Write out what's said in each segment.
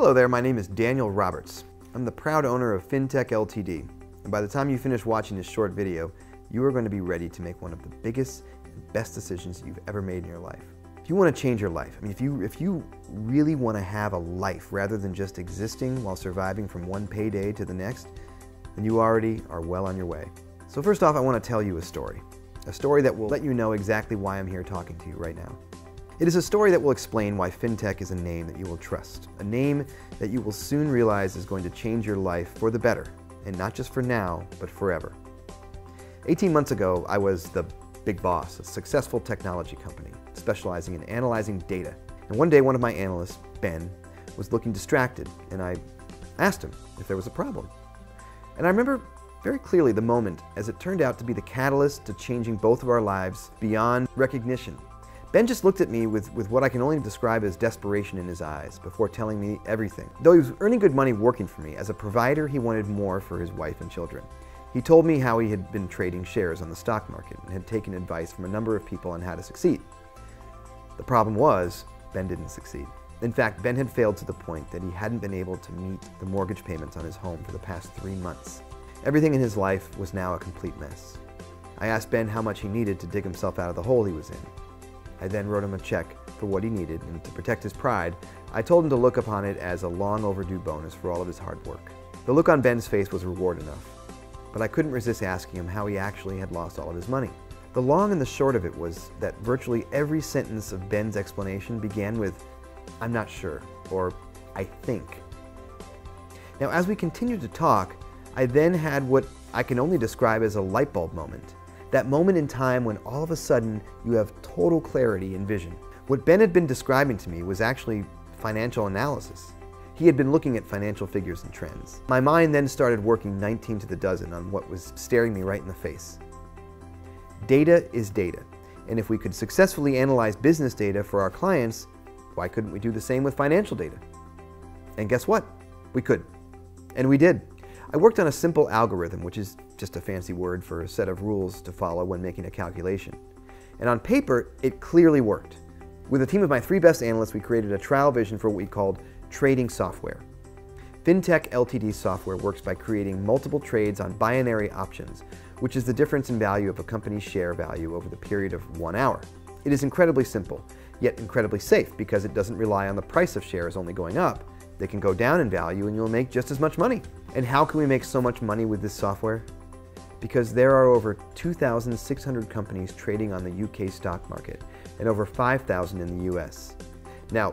Hello there, my name is Daniel Roberts. I'm the proud owner of FinTech LTD, and by the time you finish watching this short video, you are going to be ready to make one of the biggest and best decisions you've ever made in your life. If you want to change your life, if you really want to have a life rather than just existing while surviving from one payday to the next, then you already are well on your way. So first off, I want to tell you a story that will let you know exactly why I'm here talking to you right now. It is a story that will explain why FinTech is a name that you will trust, a name that you will soon realize is going to change your life for the better, and not just for now, but forever. 18 months ago, I was the big boss, a successful technology company specializing in analyzing data. And one day, one of my analysts, Ben, was looking distracted, and I asked him if there was a problem. And I remember very clearly the moment as it turned out to be the catalyst to changing both of our lives beyond recognition. Ben just looked at me with what I can only describe as desperation in his eyes before telling me everything. Though he was earning good money working for me, as a provider he wanted more for his wife and children. He told me how he had been trading shares on the stock market and had taken advice from a number of people on how to succeed. The problem was, Ben didn't succeed. In fact, Ben had failed to the point that he hadn't been able to meet the mortgage payments on his home for the past 3 months. Everything in his life was now a complete mess. I asked Ben how much he needed to dig himself out of the hole he was in. I then wrote him a check for what he needed, and to protect his pride, I told him to look upon it as a long overdue bonus for all of his hard work. The look on Ben's face was reward enough, but I couldn't resist asking him how he actually had lost all of his money. The long and the short of it was that virtually every sentence of Ben's explanation began with, "I'm not sure," or "I think." Now, as we continued to talk, I then had what I can only describe as a light bulb moment. That moment in time when all of a sudden you have total clarity and vision. What Ben had been describing to me was actually financial analysis. He had been looking at financial figures and trends. My mind then started working 19 to the dozen on what was staring me right in the face. Data is data, and if we could successfully analyze business data for our clients, why couldn't we do the same with financial data? And guess what? We could. And we did. I worked on a simple algorithm, which is just a fancy word for a set of rules to follow when making a calculation. And on paper, it clearly worked. With a team of my 3 best analysts, we created a trial vision for what we called trading software. FinTech LTD software works by creating multiple trades on binary options, which is the difference in value of a company's share value over the period of 1 hour. It is incredibly simple, yet incredibly safe because it doesn't rely on the price of shares only going up. They can go down in value and you'll make just as much money. And how can we make so much money with this software? Because there are over 2,600 companies trading on the UK stock market and over 5,000 in the US. Now,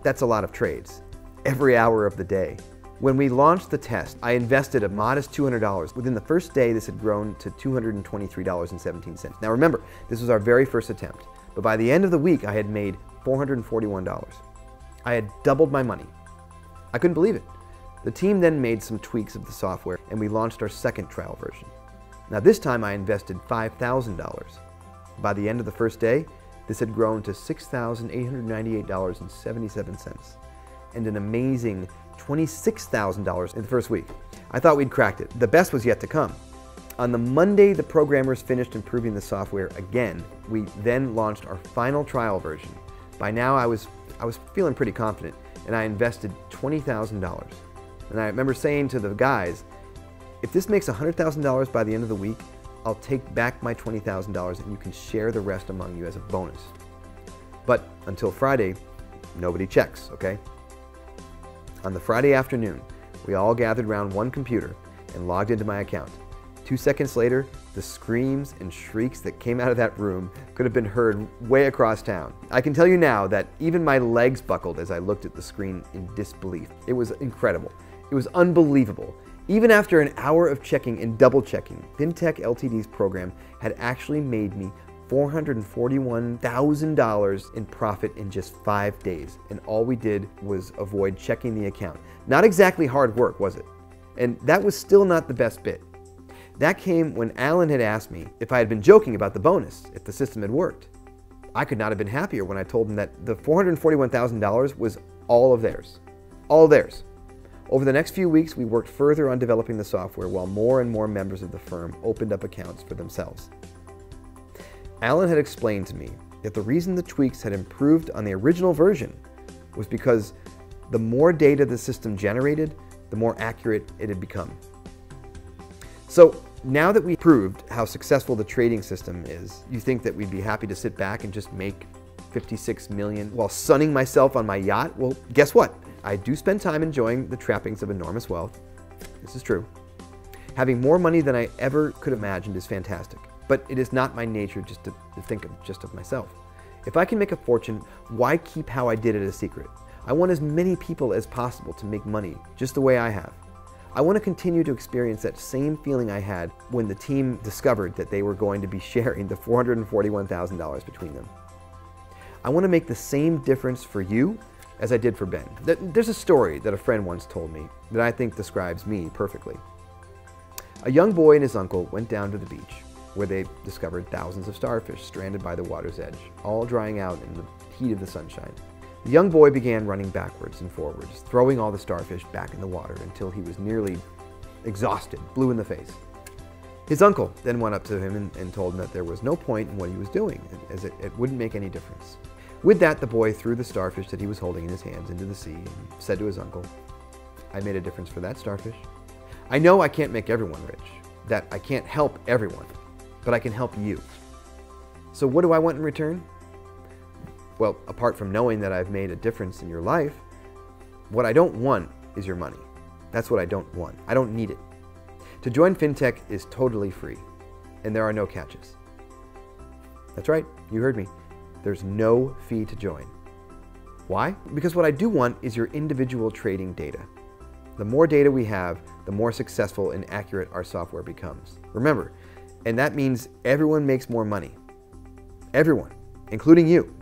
that's a lot of trades, every hour of the day. When we launched the test, I invested a modest $200. Within the first day, this had grown to $223.17. Now remember, this was our very first attempt, but by the end of the week, I had made $441. I had doubled my money. I couldn't believe it. The team then made some tweaks of the software and we launched our second trial version. Now this time I invested $5,000. By the end of the first day, this had grown to $6,898.77 and an amazing $26,000 in the first week. I thought we'd cracked it. The best was yet to come. On the Monday the programmers finished improving the software again. We then launched our final trial version. By now I was feeling pretty confident, and I invested $20,000. And I remember saying to the guys, if this makes $100,000 by the end of the week, I'll take back my $20,000 and you can share the rest among you as a bonus. But until Friday, nobody checks, okay? On the Friday afternoon, we all gathered around one computer and logged into my account. 2 seconds later, the screams and shrieks that came out of that room could have been heard way across town. I can tell you now that even my legs buckled as I looked at the screen in disbelief. It was incredible. It was unbelievable. Even after an hour of checking and double checking, FinTech LTD's program had actually made me $441,000 in profit in just 5 days. And all we did was avoid checking the account. Not exactly hard work, was it? And that was still not the best bit. That came when Alan had asked me if I had been joking about the bonus, if the system had worked. I could not have been happier when I told him that the $441,000 was all of theirs. All theirs. Over the next few weeks, we worked further on developing the software while more and more members of the firm opened up accounts for themselves. Alan had explained to me that the reason the tweaks had improved on the original version was because The more data the system generated, the more accurate it had become. So now that we proved how successful the trading system is, you think that we'd be happy to sit back and just make 56 million while sunning myself on my yacht? Well, guess what? I do spend time enjoying the trappings of enormous wealth. This is true. Having more money than I ever could have imagined is fantastic, but it is not my nature just to think of myself. If I can make a fortune, why keep how I did it a secret? I want as many people as possible to make money just the way I have. I want to continue to experience that same feeling I had when the team discovered that they were going to be sharing the $441,000 between them. I want to make the same difference for you as I did for Ben. There's a story that a friend once told me that I think describes me perfectly. A young boy and his uncle went down to the beach where they discovered thousands of starfish stranded by the water's edge, all drying out in the heat of the sunshine. The young boy began running backwards and forwards, throwing all the starfish back in the water until he was nearly exhausted, blue in the face. His uncle then went up to him and told him that there was no point in what he was doing, as it wouldn't make any difference. With that, the boy threw the starfish that he was holding in his hands into the sea and said to his uncle, "I made a difference for that starfish. I know I can't make everyone rich, that I can't help everyone, but I can help you. So what do I want in return? Well, apart from knowing that I've made a difference in your life, what I don't want is your money. That's what I don't want. I don't need it. To join FinTech is totally free, and there are no catches." That's right, you heard me. There's no fee to join. Why? Because what I do want is your individual trading data. The more data we have, the more successful and accurate our software becomes. Remember, and that means everyone makes more money. Everyone, including you.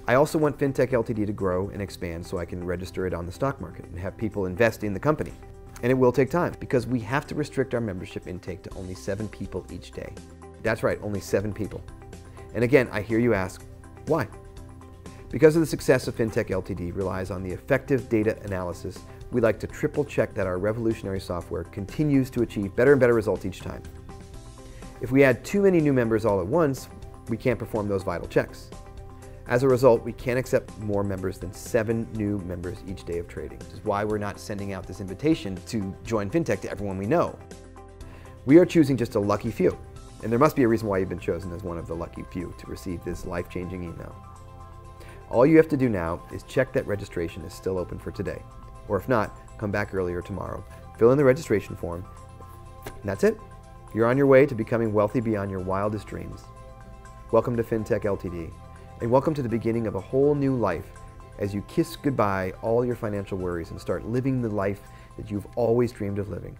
I also want FinTech LTD to grow and expand so I can register it on the stock market and have people invest in the company. And it will take time because we have to restrict our membership intake to only 7 people each day. That's right, only 7 people. And again, I hear you ask, why? Because of the success of FinTech LTD relies on the effective data analysis, we like to triple check that our revolutionary software continues to achieve better and better results each time. If we add too many new members all at once, we can't perform those vital checks. As a result, we can't accept more members than 7 new members each day of trading, which is why we're not sending out this invitation to join FinTech to everyone we know. We are choosing just a lucky few, and there must be a reason why you've been chosen as one of the lucky few to receive this life-changing email. All you have to do now is check that registration is still open for today, or if not, come back earlier tomorrow, fill in the registration form, and that's it. You're on your way to becoming wealthy beyond your wildest dreams. Welcome to FinTech LTD. And welcome to the beginning of a whole new life as you kiss goodbye all your financial worries and start living the life that you've always dreamed of living.